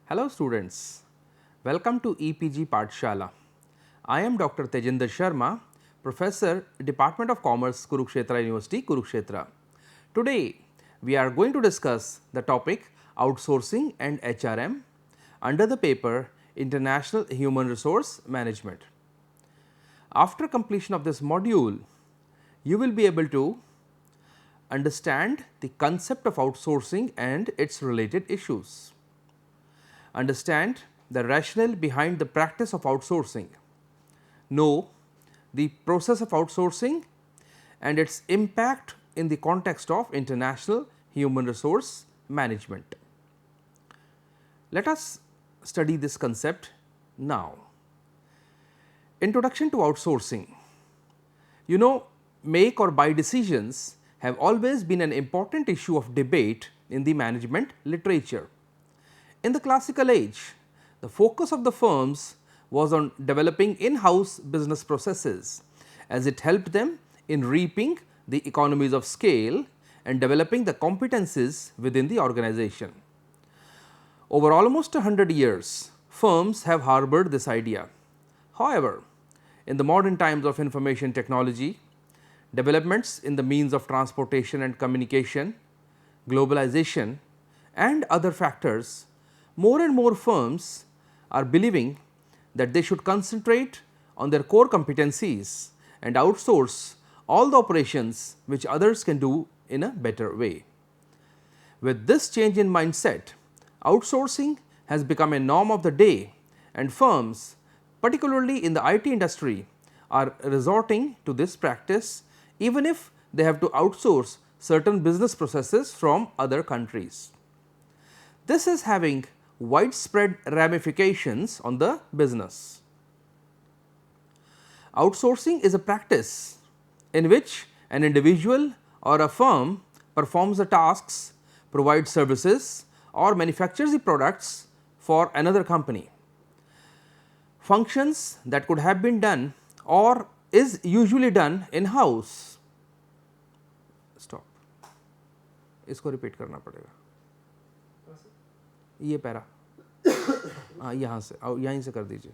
Hello students, welcome to EPG Pathshala. I am Dr. Tejinder Sharma, Professor, Department of Commerce, Kurukshetra University, Kurukshetra. Today, we are going to discuss the topic Outsourcing and HRM under the paper International Human Resource Management. After completion of this module, you will be able to understand the concept of outsourcing and its related issues, understand the rationale behind the practice of outsourcing, know the process of outsourcing and its impact in the context of international human resource management. Let us study this concept now. Introduction to outsourcing. You know, make or buy decisions have always been an important issue of debate in the management literature. In the classical age, the focus of the firms was on developing in-house business processes, as it helped them in reaping the economies of scale and developing the competencies within the organization. Over almost 100 years, firms have harbored this idea. However, in the modern times of information technology, developments in the means of transportation and communication, globalization and other factors, more and more firms are believing that they should concentrate on their core competencies and outsource all the operations which others can do in a better way. With this change in mindset, outsourcing has become a norm of the day, and firms, particularly in the IT industry, are resorting to this practice even if they have to outsource certain business processes from other countries. This is having widespread ramifications on the business. Outsourcing is a practice in which an individual or a firm performs the tasks, provides services or manufactures the products for another company. Functions that could have been done or is usually done in-house. Stop. इसको repeat करना पड़ेगा. ये para हाँ यहाँ से यहीं से कर दीजिए.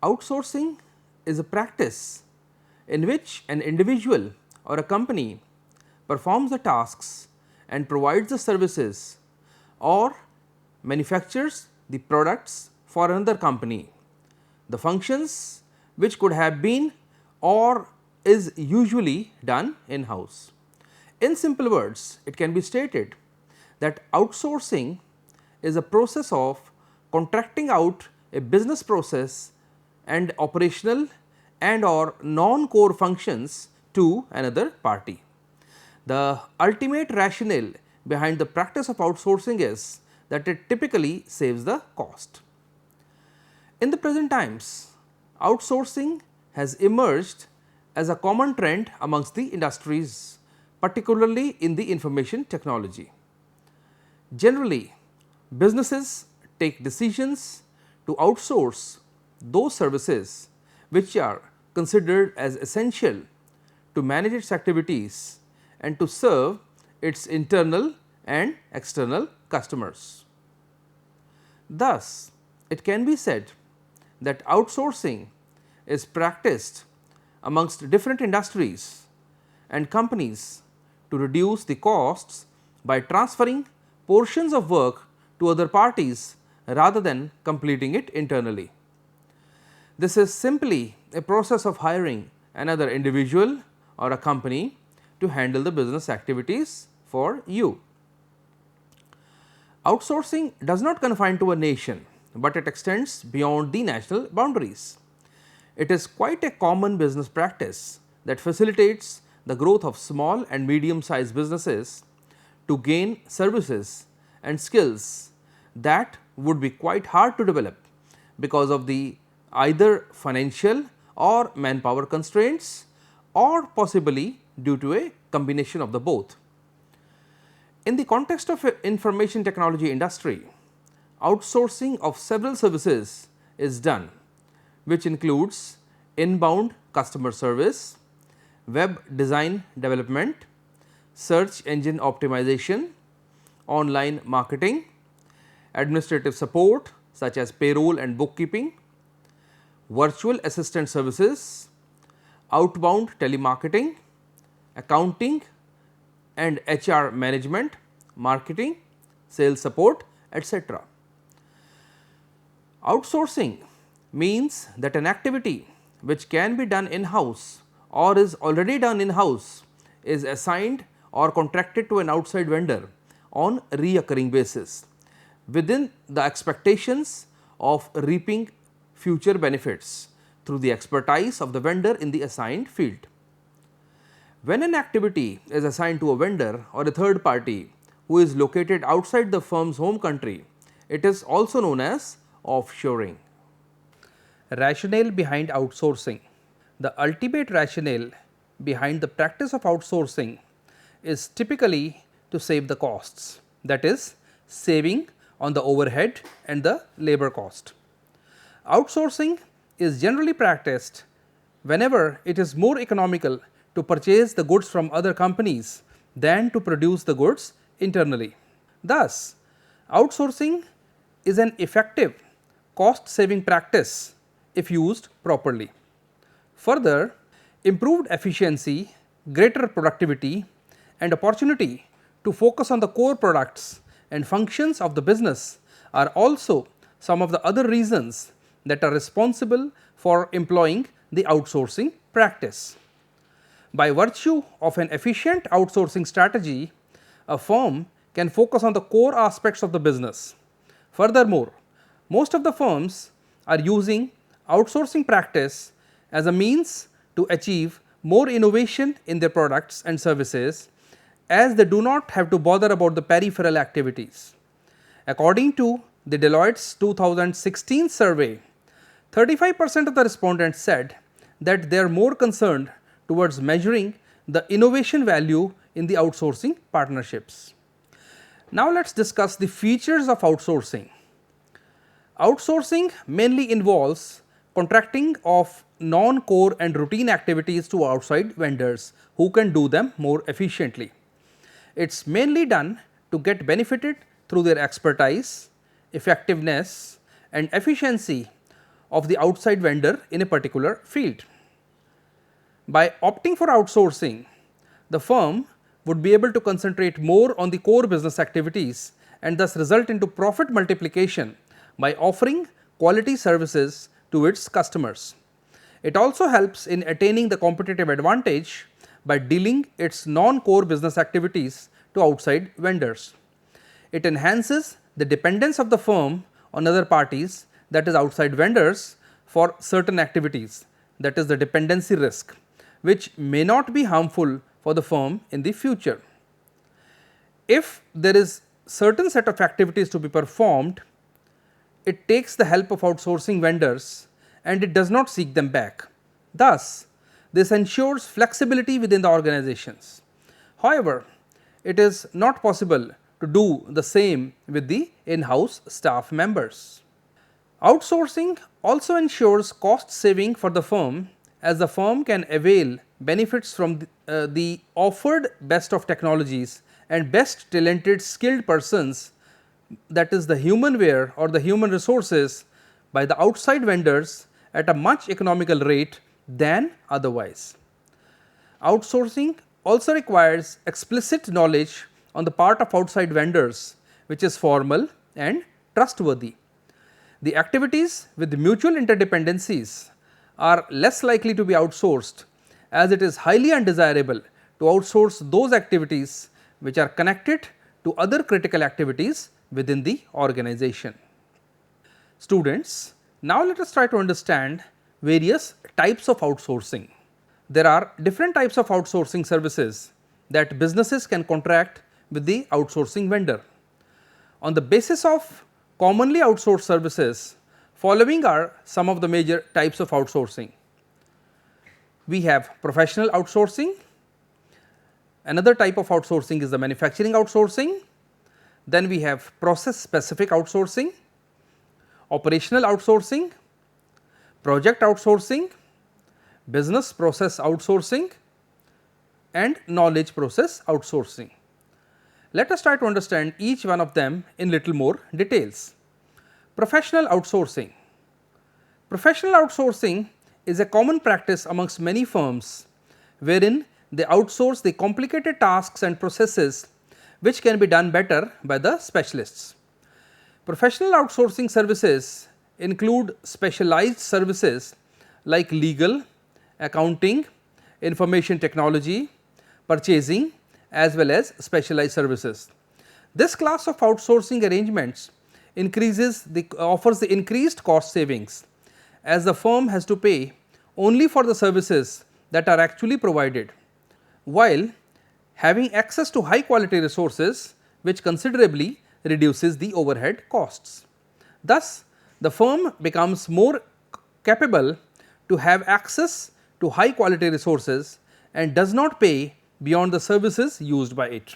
Outsourcing is a practice in which an individual or a company performs the tasks and provides the services or manufactures the products for another company. The functions which could have been or is usually done in-house. In simple words, it can be stated that outsourcing is a process of contracting out a business process and operational and or non-core functions to another party. The ultimate rationale behind the practice of outsourcing is that it typically saves the cost. In the present times, outsourcing has emerged as a common trend amongst the industries, particularly in the information technology. Generally, businesses take decisions to outsource those services which are considered as essential to manage its activities and to serve its internal and external customers. Thus, it can be said that outsourcing is practiced amongst different industries and companies to reduce the costs by transferring portions of work to other parties rather than completing it internally. This is simply a process of hiring another individual or a company to handle the business activities for you. Outsourcing does not confine to a nation, but it extends beyond the national boundaries. It is quite a common business practice that facilitates the growth of small and medium sized businesses to gain services and skills that would be quite hard to develop because of the either financial or manpower constraints or possibly due to a combination of the both. In the context of information technology industry, outsourcing of several services is done, which includes inbound customer service, web design development, search engine optimization, online marketing, administrative support such as payroll and bookkeeping, virtual assistant services, outbound telemarketing, accounting and HR management, marketing, sales support, etc. Outsourcing means that an activity which can be done in-house or is already done in-house is assigned or contracted to an outside vendor on reoccurring basis within the expectations of reaping future benefits through the expertise of the vendor in the assigned field. When an activity is assigned to a vendor or a third party who is located outside the firm's home country, it is also known as offshoring. Rationale behind outsourcing. The ultimate rationale behind the practice of outsourcing is typically to save the costs, that is, saving on the overhead and the labor cost. Outsourcing is generally practiced whenever it is more economical to purchase the goods from other companies than to produce the goods internally. Thus, outsourcing is an effective cost saving practice if used properly. Further, improved efficiency, greater productivity and opportunity to focus on the core products and functions of the business are also some of the other reasons that are responsible for employing the outsourcing practice. By virtue of an efficient outsourcing strategy, a firm can focus on the core aspects of the business. Furthermore, most of the firms are using outsourcing practice as a means to achieve more innovation in their products and services, as they do not have to bother about the peripheral activities. According to the Deloitte's 2016 survey, 35% of the respondents said that they are more concerned towards measuring the innovation value in the outsourcing partnerships. Now, let us discuss the features of outsourcing. Outsourcing mainly involves contracting of non-core and routine activities to outside vendors who can do them more efficiently. It is mainly done to get benefited through their expertise, effectiveness and efficiency of the outside vendor in a particular field. By opting for outsourcing, the firm would be able to concentrate more on the core business activities and thus result into profit multiplication by offering quality services to its customers. It also helps in attaining the competitive advantage by dealing its non-core business activities to outside vendors. It enhances the dependence of the firm on other parties, that is outside vendors, for certain activities, that is the dependency risk, which may not be harmful for the firm in the future. If there is certain set of activities to be performed, it takes the help of outsourcing vendors and it does not seek them back. Thus, this ensures flexibility within the organizations. However, it is not possible to do the same with the in-house staff members. Outsourcing also ensures cost saving for the firm, as the firm can avail benefits from the offered best of technologies and best talented skilled persons, that is the humanware or the human resources, by the outside vendors at a much economical rate than otherwise. Outsourcing also requires explicit knowledge on the part of outside vendors, which is formal and trustworthy. The activities with mutual interdependencies are less likely to be outsourced, as it is highly undesirable to outsource those activities which are connected to other critical activities within the organization. Students, now let us try to understand various types of outsourcing. There are different types of outsourcing services that businesses can contract with the outsourcing vendor. On the basis of commonly outsourced services, following are some of the major types of outsourcing. We have professional outsourcing. Another type of outsourcing is the manufacturing outsourcing. Then we have process specific outsourcing, operational outsourcing, project outsourcing, business process outsourcing, and knowledge process outsourcing. Let us try to understand each one of them in little more details. Professional outsourcing. Professional outsourcing is a common practice amongst many firms wherein they outsource the complicated tasks and processes which can be done better by the specialists. Professional outsourcing services include specialized services like legal, accounting, information technology, purchasing as well as specialized services. This class of outsourcing arrangements offers the increased cost savings as the firm has to pay only for the services that are actually provided, while having access to high quality resources which considerably reduces the overhead costs. Thus, the firm becomes more capable to have access to high quality resources and does not pay beyond the services used by it.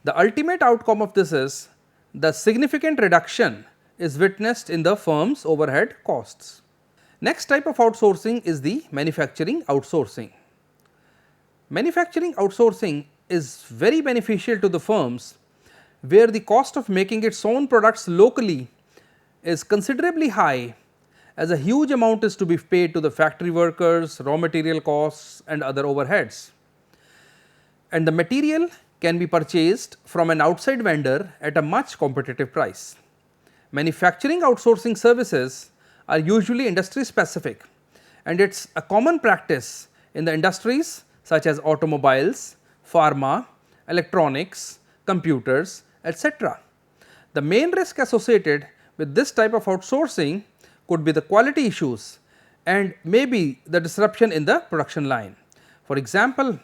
The ultimate outcome of this is the significant reduction is witnessed in the firm's overhead costs. Next type of outsourcing is the manufacturing outsourcing. Manufacturing outsourcing is very beneficial to the firms where the cost of making its own products locally is considerably high, as a huge amount is to be paid to the factory workers, raw material costs and other overheads. And the material can be purchased from an outside vendor at a much competitive price. Manufacturing outsourcing services are usually industry specific, and it is a common practice in the industries such as automobiles, pharma, electronics, computers, etc. The main risk associated with this type of outsourcing could be the quality issues and maybe the disruption in the production line. For example,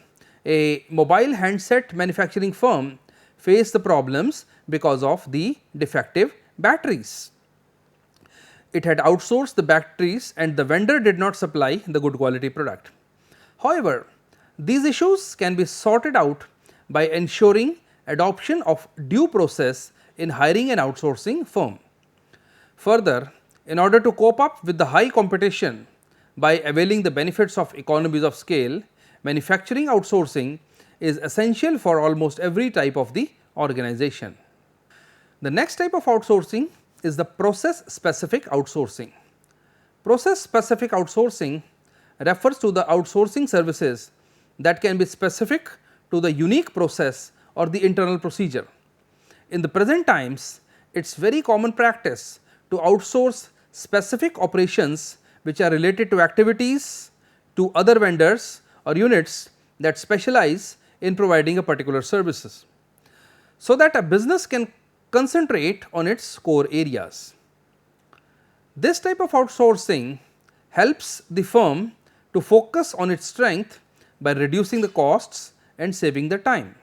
a mobile handset manufacturing firm faced the problems because of the defective batteries. It had outsourced the batteries and the vendor did not supply the good quality product. However, these issues can be sorted out by ensuring adoption of due process in hiring an outsourcing firm. Further, in order to cope up with the high competition by availing the benefits of economies of scale, manufacturing outsourcing is essential for almost every type of the organization. The next type of outsourcing is the process specific outsourcing. Process specific outsourcing refers to the outsourcing services that can be specific to the unique process or the internal procedure. In the present times, it is very common practice to outsource specific operations which are related to activities to other vendors or units that specialize in providing a particular services, so that a business can concentrate on its core areas. This type of outsourcing helps the firm to focus on its strength by reducing the costs and saving the time.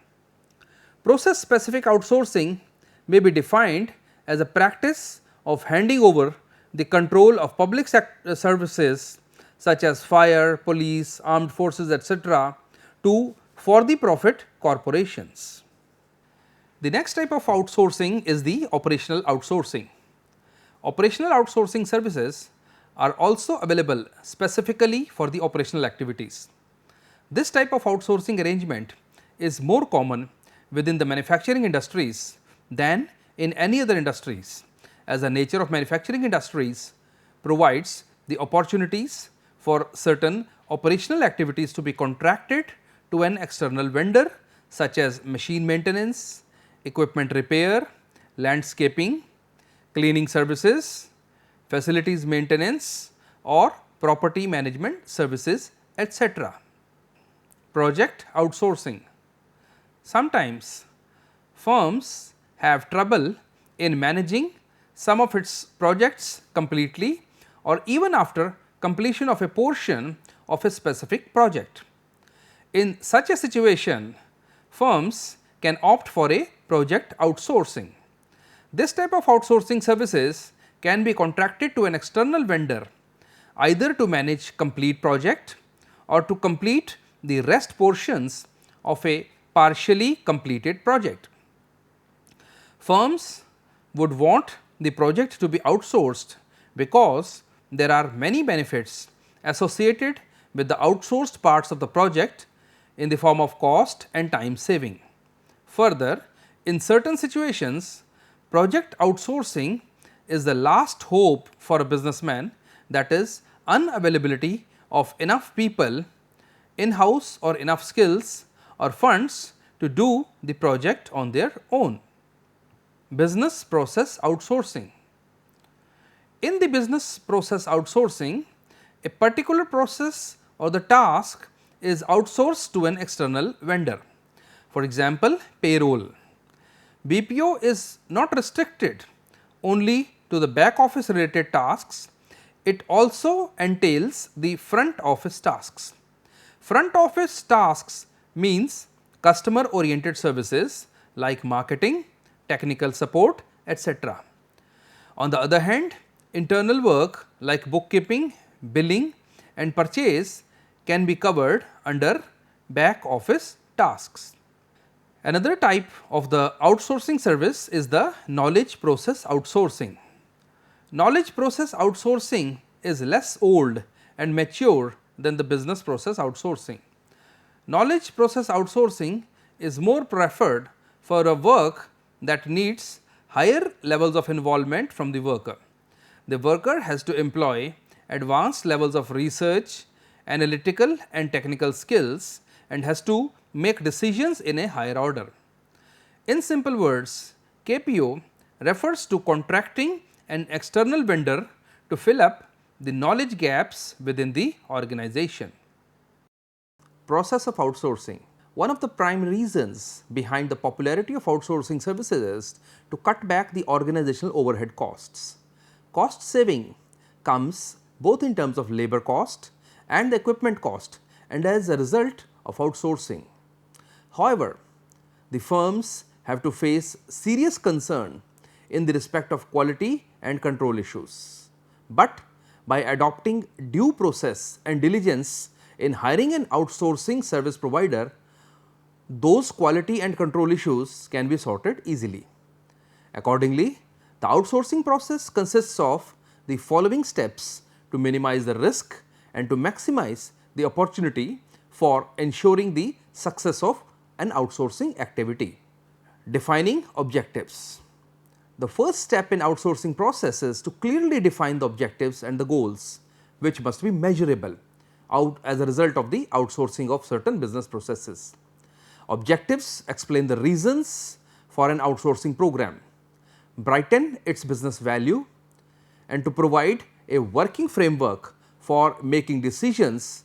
Process specific outsourcing may be defined as a practice of handing over the control of public services such as fire, police, armed forces, etc. to for the profit corporations. The next type of outsourcing is the operational outsourcing. Operational outsourcing services are also available specifically for the operational activities. This type of outsourcing arrangement is more common within the manufacturing industries than in any other industries, as the nature of manufacturing industries provides the opportunities for certain operational activities to be contracted to an external vendor such as machine maintenance, equipment repair, landscaping, cleaning services, facilities maintenance or property management services, etc. Project outsourcing. Sometimes firms have trouble in managing some of its projects completely or even after completion of a portion of a specific project. In such a situation, firms can opt for a project outsourcing. This type of outsourcing services can be contracted to an external vendor either to manage complete project or to complete the rest portions of a partially completed project. Firms would want the project to be outsourced because there are many benefits associated with the outsourced parts of the project in the form of cost and time saving. Further, in certain situations, project outsourcing is the last hope for a businessman, that is unavailability of enough people in house or enough skills or funds to do the project on their own. Business process outsourcing. In the business process outsourcing, a particular process or the task is outsourced to an external vendor. For example, payroll. BPO is not restricted only to the back office related tasks, it also entails the front office tasks. Front office tasks means customer oriented services like marketing, technical support, etc. On the other hand, internal work like bookkeeping, billing and purchase can be covered under back office tasks. Another type of the outsourcing service is the knowledge process outsourcing. Knowledge process outsourcing is less old and mature than the business process outsourcing. Knowledge process outsourcing is more preferred for a work that needs higher levels of involvement from the worker. The worker has to employ advanced levels of research, analytical and technical skills and has to make decisions in a higher order. In simple words, KPO refers to contracting an external vendor to fill up the knowledge gaps within the organization. Process of outsourcing. One of the prime reasons behind the popularity of outsourcing services is to cut back the organizational overhead costs. Cost saving comes both in terms of labor cost and the equipment cost and as a result of outsourcing. However, the firms have to face serious concern in the respect of quality and control issues. But by adopting due process and diligence in hiring an outsourcing service provider, those quality and control issues can be sorted easily. Accordingly, the outsourcing process consists of the following steps to minimize the risk and to maximize the opportunity for ensuring the success of an outsourcing activity. Defining objectives. The first step in outsourcing process is to clearly define the objectives and the goals which must be measurable out as a result of the outsourcing of certain business processes. Objectives explain the reasons for an outsourcing program, brighten its business value and to provide a working framework for making decisions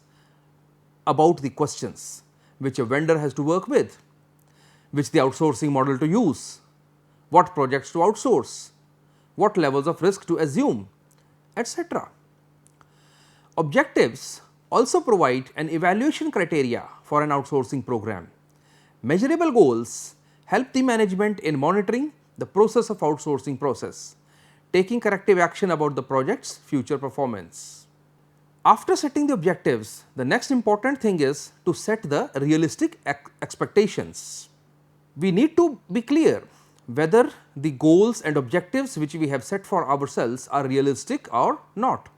about the questions which a vendor has to work with, which the outsourcing model to use, what projects to outsource, what levels of risk to assume, etc. Objectives also provide an evaluation criteria for an outsourcing program. Measurable goals help the management in monitoring the process of outsourcing process, taking corrective action about the project's future performance. After setting the objectives, the next important thing is to set the realistic expectations. We need to be clear whether the goals and objectives which we have set for ourselves are realistic or not.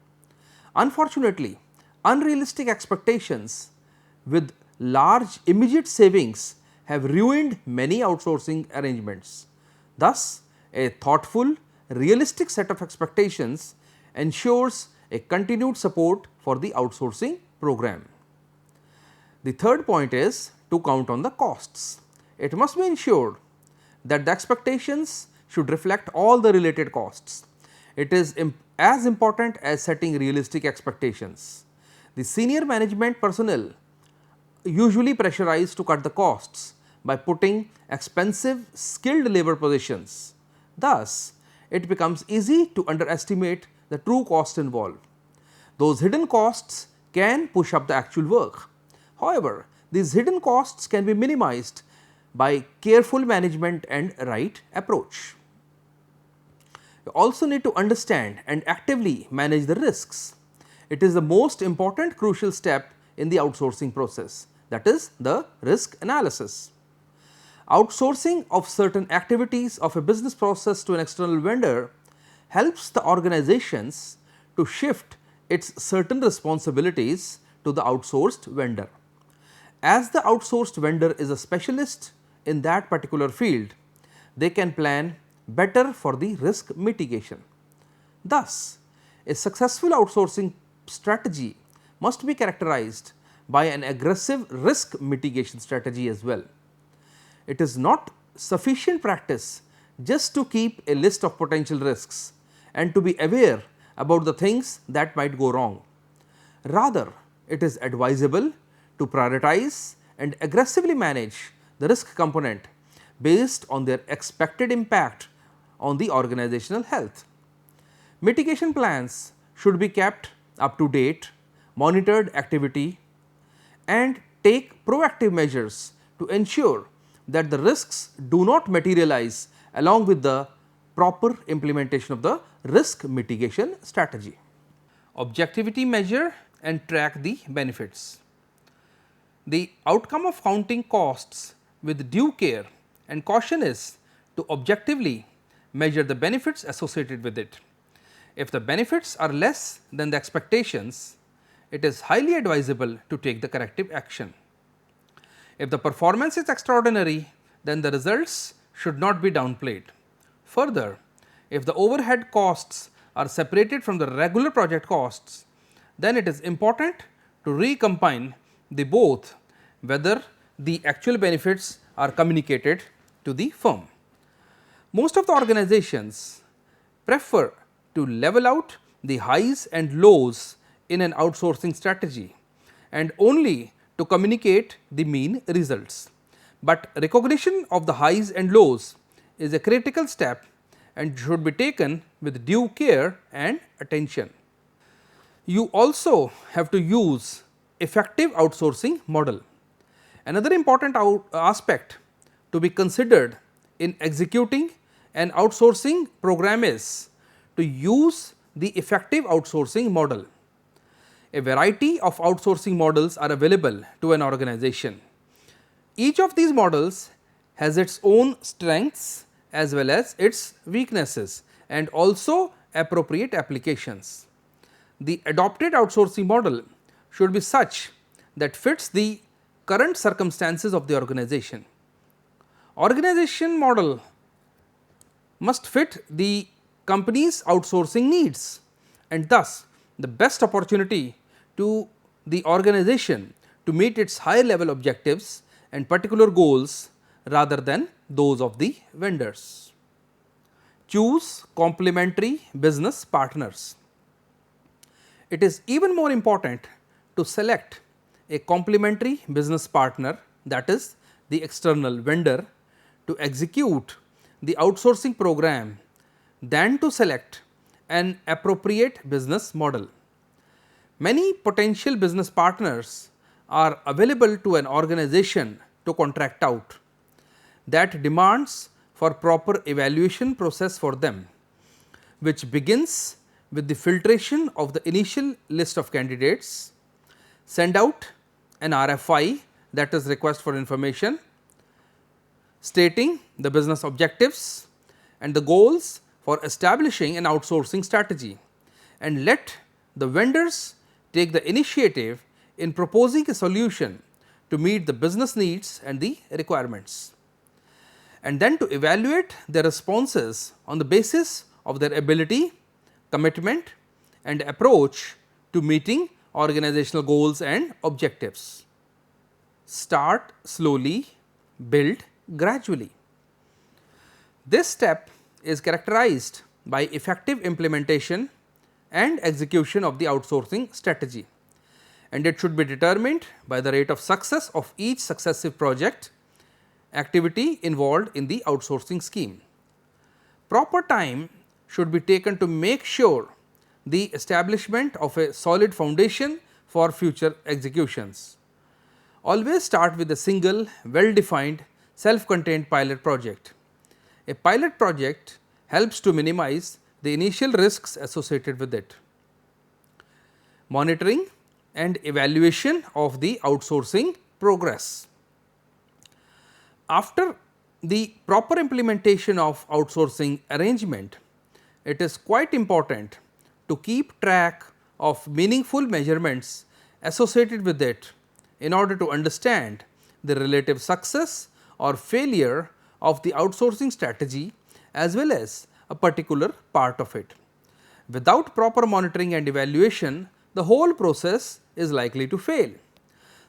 Unfortunately, unrealistic expectations with large immediate savings have ruined many outsourcing arrangements. Thus, a thoughtful, realistic set of expectations ensures a continued support for the outsourcing program. The third point is to count on the costs. It must be ensured that the expectations should reflect all the related costs. It is as important as setting realistic expectations. The senior management personnel usually pressurized to cut the costs by putting expensive skilled labor positions. Thus, it becomes easy to underestimate the true cost involved. Those hidden costs can push up the actual work. However, these hidden costs can be minimized by careful management and right approach. You also need to understand and actively manage the risks. It is the most important crucial step in the outsourcing process, that is the risk analysis. Outsourcing of certain activities of a business process to an external vendor helps the organizations to shift its certain responsibilities to the outsourced vendor. As the outsourced vendor is a specialist in that particular field, they can plan better for the risk mitigation. Thus, a successful outsourcing strategy must be characterized by an aggressive risk mitigation strategy as well. It is not sufficient practice just to keep a list of potential risks and to be aware about the things that might go wrong. Rather, it is advisable to prioritize and aggressively manage the risk component based on their expected impact on the organizational health. Mitigation plans should be kept up to date, monitored activity, and take proactive measures to ensure that the risks do not materialize along with the proper implementation of the risk mitigation strategy. Objectivity measure and track the benefits. The outcome of counting costs with due care and caution is to objectively measure the benefits associated with it. If the benefits are less than the expectations, it is highly advisable to take the corrective action. If the performance is extraordinary, then the results should not be downplayed. Further, if the overhead costs are separated from the regular project costs, then it is important to recombine the both whether the actual benefits are communicated to the firm. Most of the organizations prefer to level out the highs and lows in an outsourcing strategy and only to communicate the mean results. But recognition of the highs and lows is a critical step and should be taken with due care and attention. You also have to use effective outsourcing model. Another important aspect to be considered in executing an outsourcing program is to use the effective outsourcing model. A variety of outsourcing models are available to an organization. Each of these models has its own strengths as well as its weaknesses and also appropriate applications. The adopted outsourcing model should be such that fits the current circumstances of the organization. Organization model must fit the company's outsourcing needs, and thus the best opportunity to the organization to meet its higher level objectives and particular goals rather than those of the vendors. Choose complementary business partners. It is even more important to select a complementary business partner, that is the external vendor, to execute the outsourcing program than to select an appropriate business model. Many potential business partners are available to an organization to contract out. That demands for proper evaluation process for them, which begins with the filtration of the initial list of candidates, send out an RFI, that is request for information, stating the business objectives and the goals for establishing an outsourcing strategy, and let the vendors take the initiative in proposing a solution to meet the business needs and the requirements, and then to evaluate their responses on the basis of their ability, commitment and approach to meeting organizational goals and objectives. Start slowly, build gradually. This step is characterized by effective implementation and execution of the outsourcing strategy, and it should be determined by the rate of success of each successive project activity involved in the outsourcing scheme. Proper time should be taken to make sure the establishment of a solid foundation for future executions. Always start with a single well defined self-contained pilot project. A pilot project helps to minimize the initial risks associated with it. Monitoring and evaluation of the outsourcing progress. After the proper implementation of outsourcing arrangement, it is quite important to keep track of meaningful measurements associated with it in order to understand the relative success or failure of the outsourcing strategy as well as a particular part of it. Without proper monitoring and evaluation, the whole process is likely to fail.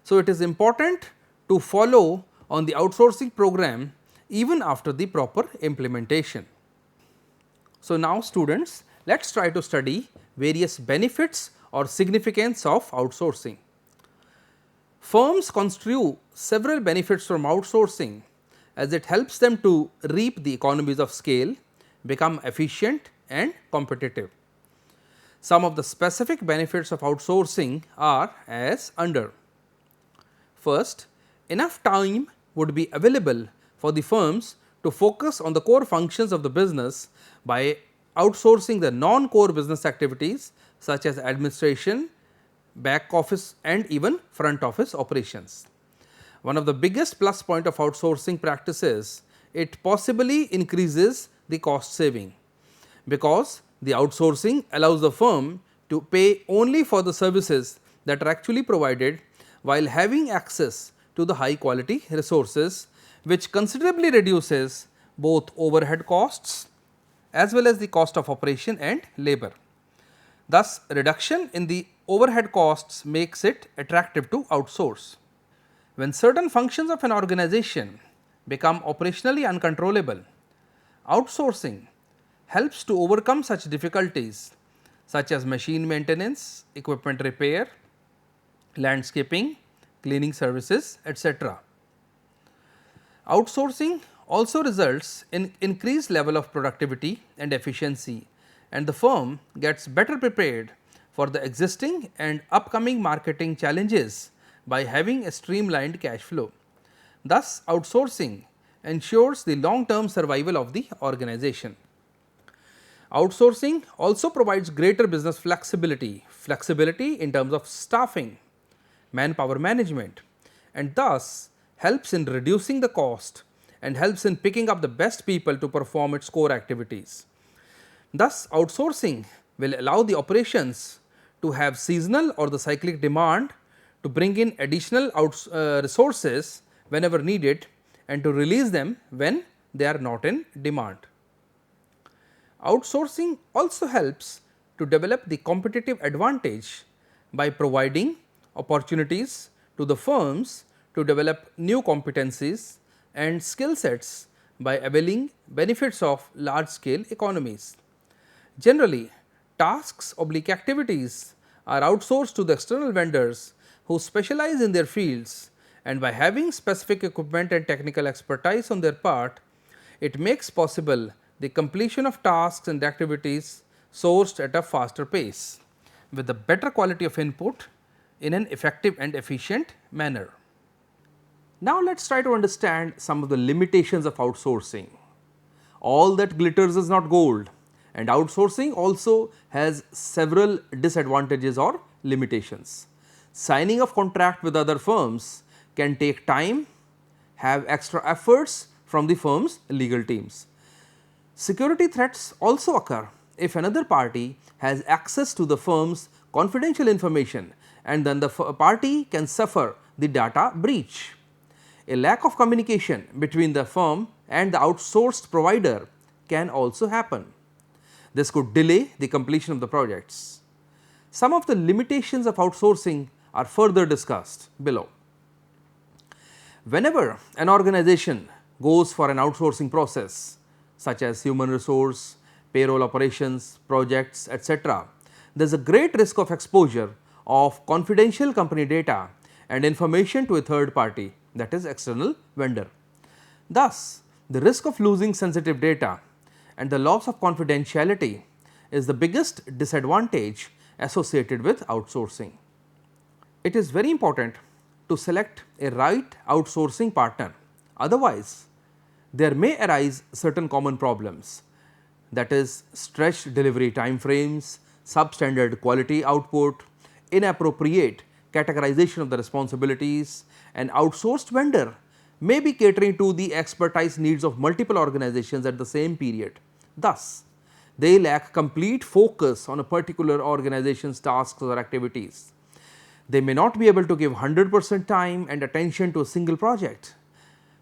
So, it is important to follow on the outsourcing program even after the proper implementation. So, now students, let us try to study various benefits or significance of outsourcing. Firms construe several benefits from outsourcing as it helps them to reap the economies of scale, become efficient and competitive. Some of the specific benefits of outsourcing are as under. First, enough time would be available for the firms to focus on the core functions of the business by outsourcing the non-core business activities such as administration, back office and even front office operations. One of the biggest plus point of outsourcing practices, it possibly increases the cost saving, because the outsourcing allows the firm to pay only for the services that are actually provided while having access to the high quality resources, which considerably reduces both overhead costs as well as the cost of operation and labor. Thus, reduction in the overhead costs makes it attractive to outsource. When certain functions of an organization become operationally uncontrollable, outsourcing helps to overcome such difficulties such as machine maintenance, equipment repair, landscaping, cleaning services, etc. Outsourcing also results in increased level of productivity and efficiency, and the firm gets better prepared for the existing and upcoming marketing challenges by having a streamlined cash flow. Thus, outsourcing ensures the long term survival of the organization. Outsourcing also provides greater business flexibility in terms of staffing, manpower management, and thus helps in reducing the cost and helps in picking up the best people to perform its core activities. Thus, outsourcing will allow the operations to have seasonal or the cyclic demand to bring in additional resources whenever needed and to release them when they are not in demand. Outsourcing also helps to develop the competitive advantage by providing opportunities to the firms to develop new competencies and skill sets by availing benefits of large scale economies. Generally, tasks / activities are outsourced to the external vendors who specialize in their fields, and by having specific equipment and technical expertise on their part, it makes possible the completion of tasks and activities sourced at a faster pace with a better quality of input in an effective and efficient manner. Now, let us try to understand some of the limitations of outsourcing. All that glitters is not gold, and outsourcing also has several disadvantages or limitations. Signing of contract with other firms can take time, have extra efforts from the firm's legal teams. Security threats also occur if another party has access to the firm's confidential information, and then the party can suffer the data breach. A lack of communication between the firm and the outsourced provider can also happen. This could delay the completion of the projects. Some of the limitations of outsourcing are further discussed below. Whenever an organization goes for an outsourcing process such as human resource, payroll operations, projects, etc., there is a great risk of exposure of confidential company data and information to a third party, that is external vendor. Thus, the risk of losing sensitive data and the loss of confidentiality is the biggest disadvantage associated with outsourcing. It is very important to select a right outsourcing partner, otherwise there may arise certain common problems, that is stretched delivery time frames, substandard quality output, inappropriate categorization of the responsibilities. An outsourced vendor may be catering to the expertise needs of multiple organizations at the same period. Thus, they lack complete focus on a particular organization's tasks or activities. They may not be able to give 100% time and attention to a single project.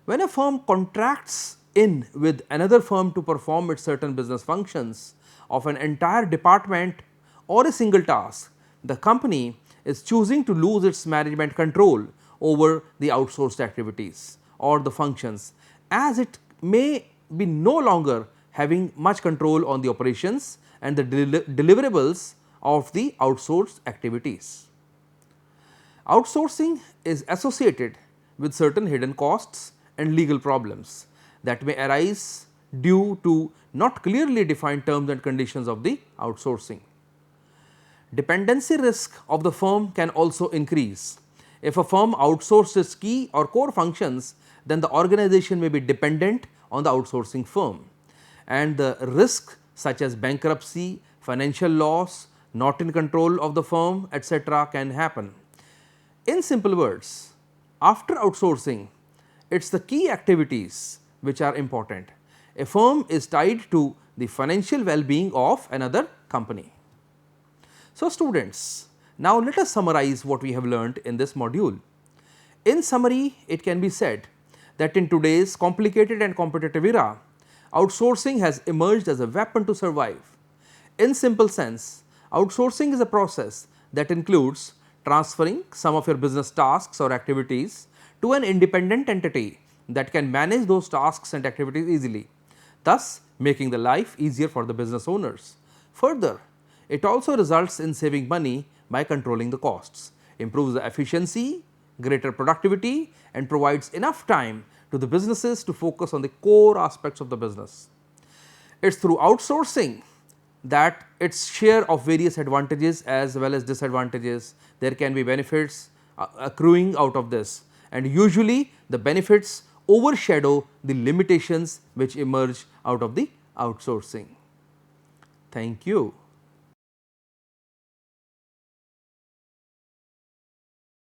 When a firm contracts in with another firm to perform its certain business functions of an entire department or a single task, the company is choosing to lose its management control over the outsourced activities or the functions, as it may be no longer having much control on the operations and the deliverables of the outsourced activities. Outsourcing is associated with certain hidden costs and legal problems that may arise due to not clearly defined terms and conditions of the outsourcing. Dependency risk of the firm can also increase. If a firm outsources key or core functions, then the organization may be dependent on the outsourcing firm, and the risk such as bankruptcy, financial loss, not in control of the firm, etc., can happen. In simple words, after outsourcing, it is the key activities which are important. A firm is tied to the financial well-being of another company. So, students, now let us summarize what we have learned in this module. In summary, it can be said that in today's complicated and competitive era, outsourcing has emerged as a weapon to survive. In simple sense, outsourcing is a process that includes transferring some of your business tasks or activities to an independent entity that can manage those tasks and activities easily, thus making the life easier for the business owners. Further, it also results in saving money by controlling the costs, improves the efficiency, greater productivity, and provides enough time to the businesses to focus on the core aspects of the business. It is through outsourcing that its share of various advantages as well as disadvantages. There can be benefits accruing out of this, and usually the benefits overshadow the limitations which emerge out of the outsourcing. Thank you.